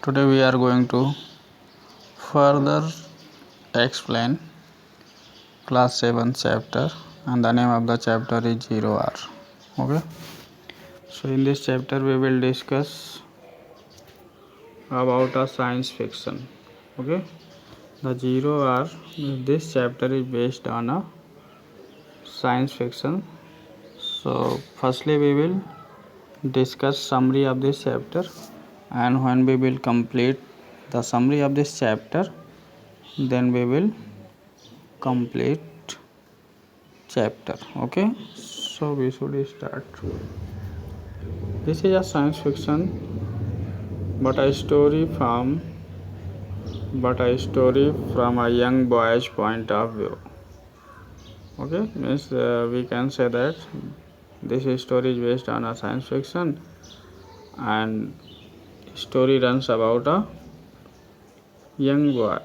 Today we are going to further explain class 7 chapter, and the name of the chapter is 0R. Okay, so in this chapter we will discuss about a science fiction. Okay, the 0R, this chapter is based on a science fiction. So firstly we will discuss summary of this chapter, and when we will complete the summary of this chapter, then we will complete chapter. Okay, so we should start. This is a science fiction, but a story from a young boy's point of view. Okay, means we can say that this story is based on a science fiction, and story runs about a young boy.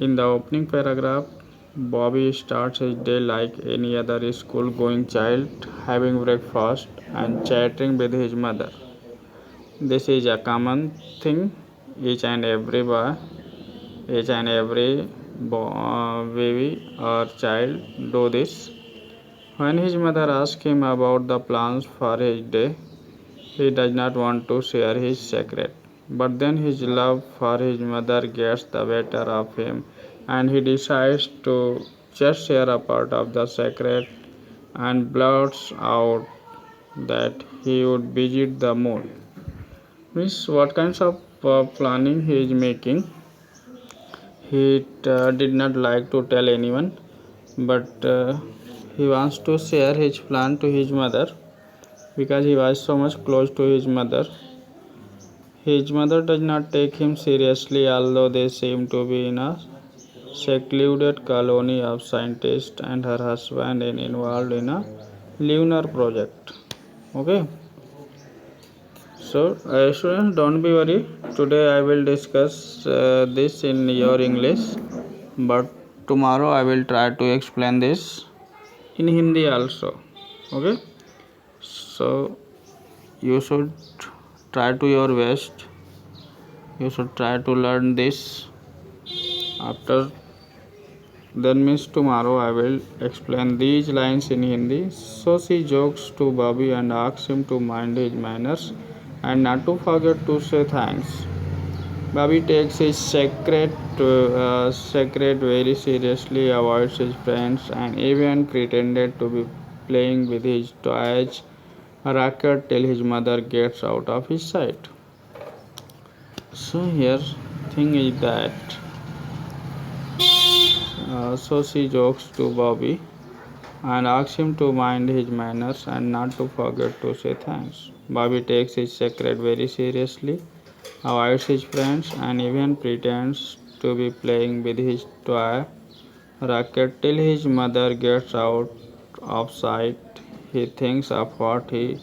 In the opening paragraph, Bobby starts his day like any other school going child, having breakfast and chatting with his mother. This is a common thing. Each and every baby or child do this. When his mother asks him about the plans for his day, he does not want to share his secret. But then his love for his mother gets the better of him, and he decides to just share a part of the secret and blurts out that he would visit the moon. Means what kinds of planning he is making. He did not like to tell anyone, but he wants to share his plan to his mother because he was so much close to his mother. His mother does not take him seriously, although they seem to be in a secluded colony of scientists, and her husband is involved in a lunar project. Okay, so students, don't be worried. Today I will discuss this in your English, but tomorrow I will try to explain this in Hindi also. Okay, so you should try to your best. You should try to learn this. After then means tomorrow I will explain these lines in Hindi. So she jokes to Bobby and asks him to mind his manners and not to forget to say thanks. Bobby takes his secret very seriously, avoids his friends, and even pretended to be playing with his toys racket till his mother gets out of his sight. So here thing is that so she jokes to Bobby and asks him to mind his manners and not to forget to say thanks. Bobby takes his secret very seriously, avoids his friends, and even pretends to be playing with his toy racket till his mother gets out of sight. He thinks of what he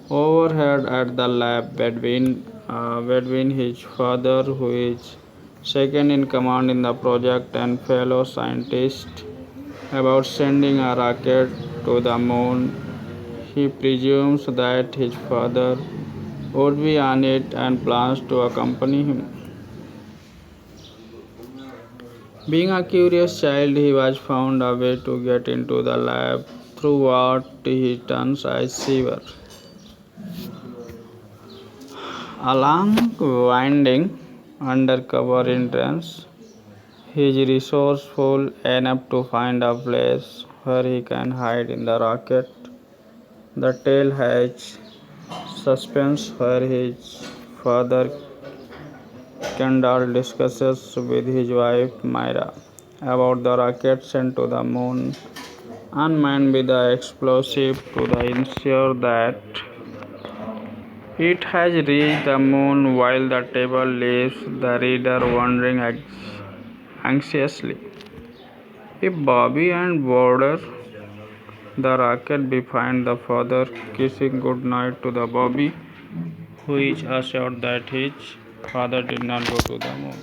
overheard at the lab between his father, who is second in command in the project, and fellow scientist about sending a rocket to the moon. He presumes that his father would be on it and plans to accompany him. Being a curious child, he was found a way to get into the lab through what he terms as sewer. A long, winding, undercover entrance. He is resourceful enough to find a place where he can hide in the rocket. The tale has suspense where his father Kendall discusses with his wife Myra about the rocket sent to the moon, unmanned with the explosive to ensure that it has reached the moon, while the table leaves the reader wondering anxiously if Bobby and Border the rocket we find the father kissing goodnight to the Bobby, who is assured that his father did not go to the moon.